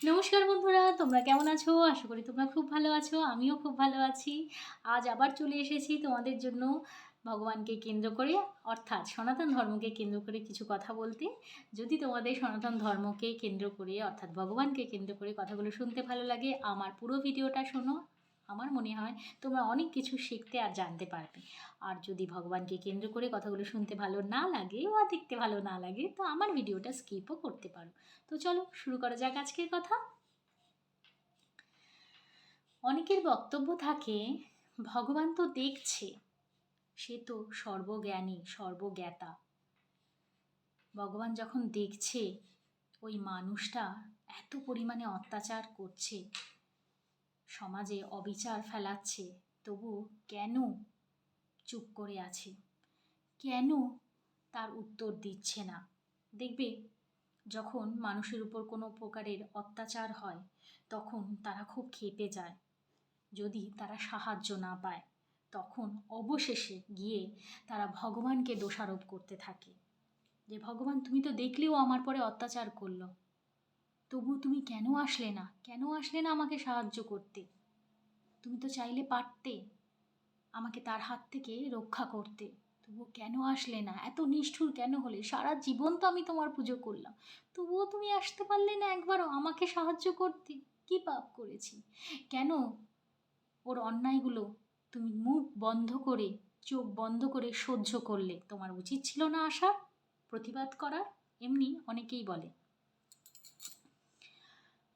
নমস্কার বন্ধুরা, তোমরা কেমন আছো? আশা করি তোমরা খুব ভালো আছো। আমিও খুব ভালো আছি। আজ আবার চলে এসেছি তোমাদের জন্য ভগবানকে কেন্দ্র করে, অর্থাৎ সনাতন ধর্মকে কেন্দ্র করে কিছু কথা বলতে। যদি তোমাদের সনাতন ধর্মকে কেন্দ্র করে, অর্থাৎ ভগবানকে কেন্দ্র করে কথাগুলো শুনতে ভালো লাগে, আমার পুরো ভিডিওটা শোনো। আমার মনে হয় তোমরা অনেক কিছু শিখতে আর জানতে পারবে। আর যদি ভগবানকে কেন্দ্র করে কথাগুলো শুনতে ভালো না লাগে বা দেখতে ভালো না লাগে, তো আমার ভিডিওটা স্কিপও করতে পারো। তো চলো শুরু করা যাক আজকের কথা। অনেকের বক্তব্য থাকে, ভগবান তো দেখছে, সে তো সর্বজ্ঞানী সর্বজ্ঞাতা। ভগবান যখন দেখছে ওই মানুষটা এত পরিমাণে অত্যাচার করছে, সমাজে অবিচার ফেলাচ্ছে, তবু কেন চুপ করে আছে? কেন তার উত্তর দিচ্ছে না? দেখবে, যখন মানুষের উপর কোনো প্রকারের অত্যাচার হয়, তখন তারা খুব ক্ষেপে যায়। যদি তারা সাহায্য না পায়, তখন অবশেষে গিয়ে তারা ভগবানকে দোষারোপ করতে থাকে, যে ভগবান তুমি তো দেখলেও আমার পরে অত্যাচার করলো, তবু তুমি কেন আসলে না? কেন আসলে না আমাকে সাহায্য করতে? তুমি তো চাইলে পারতে আমাকে তার হাত থেকে রক্ষা করতে, তবুও কেন আসলে না? এত নিষ্ঠুর কেন হলে? সারা জীবন তো আমি তোমার পুজো করলাম, তবুও তুমি আসতে পারলে না একবারও আমাকে সাহায্য করতে? কি পাপ করেছি? কেন ওর অন্যায়গুলো তুমি মুখ বন্ধ করে, চোখ বন্ধ করে সহ্য করলে? তোমার উচিত ছিল না আসার, প্রতিবাদ করার? এমনি অনেকেই বলে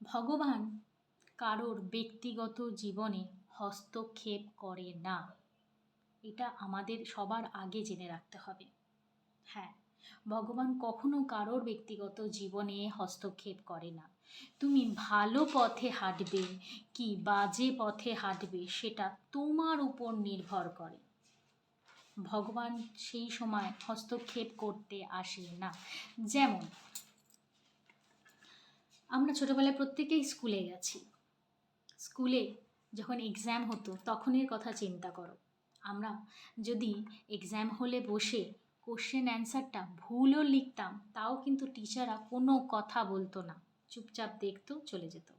ভগবান কারোর ব্যক্তিগত জীবনে হস্তক্ষেপ করে না। এটা আমাদের সবার আগে জেনে রাখতে হবে। হ্যাঁ, ভগবান কখনো কারোর ব্যক্তিগত জীবনে হস্তক্ষেপ করে না। তুমি ভালো পথে হাঁটবে কি বাজে পথে হাঁটবে, সেটা তোমার উপর নির্ভর করে। ভগবান সেই সময় হস্তক্ষেপ করতে আসে না। যেমন আমরা ছোটোবেলায় প্রত্যেকেই স্কুলে গেছি। স্কুলে যখন এক্সাম হতো তখনের কথা চিন্তা করো। আমরা যদি এক্সাম হলে বসে কোশ্চেন অ্যান্সারটা ভুলও লিখতাম, তাও কিন্তু টিচাররা কোনো কথা বলতো না, চুপচাপ দেখতো, চলে যেত।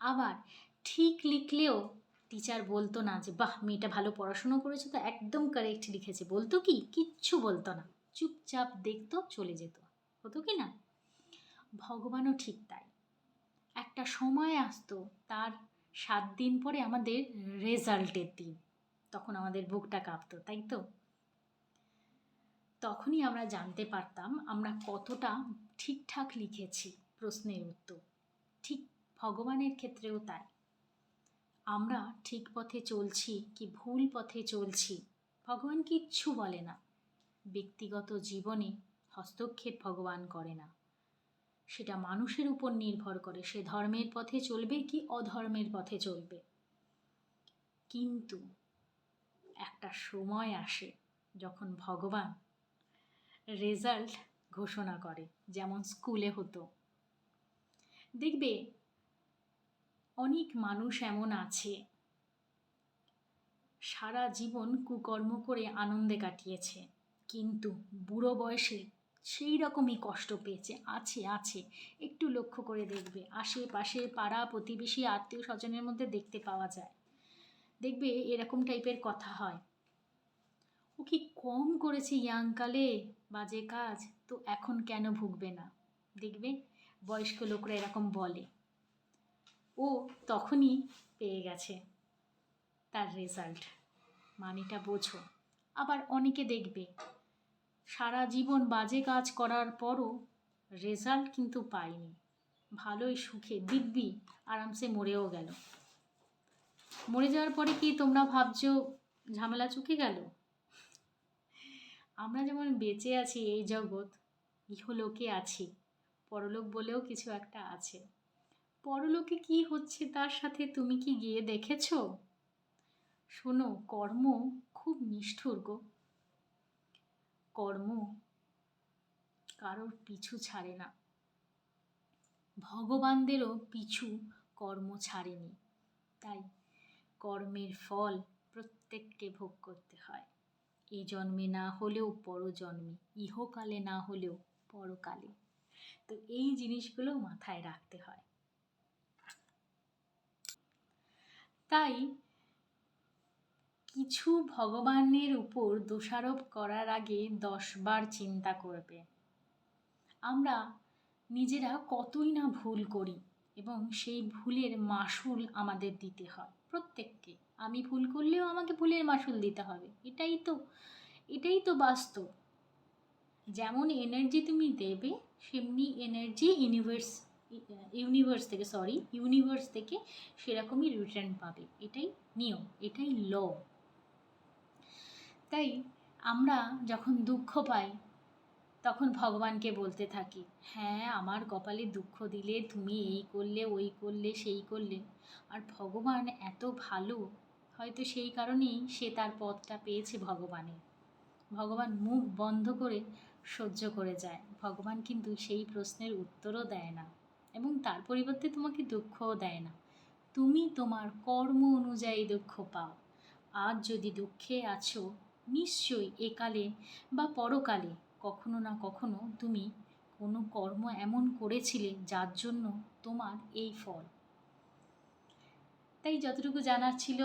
আবার ঠিক লিখলেও টিচার বলতো না যে বাহ মেয়েটা ভালো পড়াশুনো করেছে, তো একদম কারেক্ট লিখেছে, বলতো কি? কিচ্ছু বলতো না, চুপচাপ দেখতো, চলে যেত। হতো কি না? ভগবানও ঠিক তাই। একটা সময় আসতো, তার 7 দিন পরে আমাদের রেজাল্টের দিন, তখন আমাদের বুকটা কাঁপতো, তাই তো? তখনই আমরা জানতে পারতাম আমরা কতটা ঠিকঠাক লিখেছি প্রশ্নের উত্তর। ঠিক ভগবানের ক্ষেত্রেও তাই। আমরা ঠিক পথে চলছি কি ভুল পথে চলছি, ভগবান কিচ্ছু বলে না। ব্যক্তিগত জীবনে হস্তক্ষেপ ভগবান করে না। সেটা মানুষের উপর নির্ভর করে, সে ধর্মের পথে চলবে কি অধর্মের পথে চলবে। কিন্তু একটা সময় আসে যখন ভগবান রেজাল্ট ঘোষণা করে, যেমন স্কুলে হতো। দেখবে অনেক মানুষ এমন আছে সারা জীবন কুকর্ম করে আনন্দে কাটিয়েছে, কিন্তু বুড়ো বয়সে সেই রকমই কষ্ট পেয়েছে। আছে আছে, একটু লক্ষ্য করে দেখবে, আশেপাশে পাড়া প্রতিবেশী আত্মীয় স্বজনের মধ্যে দেখতে পাওয়া যায়। দেখবে এরকম টাইপের কথা হয়, ও কি কম করেছে ইয়াংকালে বাজে কাজ, তো এখন কেন ভুগবে না? দেখবে বয়স্ক লোকরা এরকম বলে। ও তখনই পেয়ে গেছে তার রেজাল্ট, মানেটা বোঝো। আবার অনেকে দেখবে সারা জীবন বাজে কাজ করার পরও রেজাল্ট কিন্তু পায়নি, ভালোই সুখে দিব্যি আরামসে মরেও গেল। মরে যাওয়ার পরে কি তোমরা ভাবছো ঝামেলা চুকে গেল? আমরা যেমন বেঁচে আছি এই জগৎ, ইহলোকে আছি, পরলোক বলেও কিছু একটা আছে। পরলোকে কি হচ্ছে তার সাথে তুমি কি গিয়ে দেখেছো? শোনো, কর্ম খুব নিষ্ঠুর গো। কর্ম কারোর পিছু ছাড়ে না, ভগবানদেরও পিছু কর্ম ছাড়েনি। তাই কর্মের ফল প্রত্যেককে ভোগ করতে হয়, এই জন্মে না হলেও পরজন্মে, ইহকালে না হলেও পরকালে। তো এই জিনিসগুলো মাথায় রাখতে হয়। তাই কিছু ভগবানের উপর দোষারোপ করার আগে 10 বার চিন্তা করবে। আমরা নিজেরা কতই না ভুল করি এবং সেই ভুলের মাসুল আমাদের দিতে হয় প্রত্যেককে। আমি ভুল করলেও আমাকে ভুলের মাসুল দিতে হবে, এটাই তো বাস্তব। যেমন এনার্জি তুমি দেবে, সেমনি এনার্জি ইউনিভার্স থেকে সেরকমই রিটার্ন পাবে। এটাই নিয়ম, এটাই ল। তাই আমরা যখন দুঃখ পাই তখন ভগবানকে বলতে থাকি, হ্যাঁ আমার কপালে দুঃখ দিলে, তুমি এই করলে, ওই করলে, সেই করলে। আর ভগবান এত ভালো, হয়তো সেই কারণেই সে তার পথটা পেয়েছে ভগবানের। ভগবান মুখ বন্ধ করে সহ্য করে যায়। ভগবান কিন্তু সেই প্রশ্নের উত্তরও দেয় না এবং তার পরিবর্তে তোমাকে দুঃখও দেয় না। তুমি তোমার কর্ম অনুযায়ী দুঃখ পাও। আজ যদি দুঃখে আছো, নিশ্চয়ই একালে বা পরকালে কখনো না কখনো তুমি কোনো কর্ম এমন করেছিলে যার জন্য তোমার এই ফল। তাই যতটুকু জানার ছিল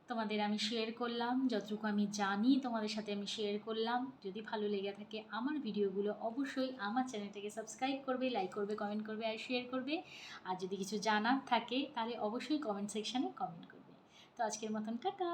তোমাদের আমি শেয়ার করলাম, যতটুকু আমি জানি তোমাদের সাথে আমি শেয়ার করলাম। যদি ভালো লেগে থাকে আমার ভিডিওগুলো, অবশ্যই আমার চ্যানেলটাকে সাবস্ক্রাইব করবে, লাইক করবে, কমেন্ট করবে আর শেয়ার করবে। আর যদি কিছু জানার থাকে তাহলে অবশ্যই কমেন্ট সেকশানে কমেন্ট করবে। তো আজকের মতন টাটা।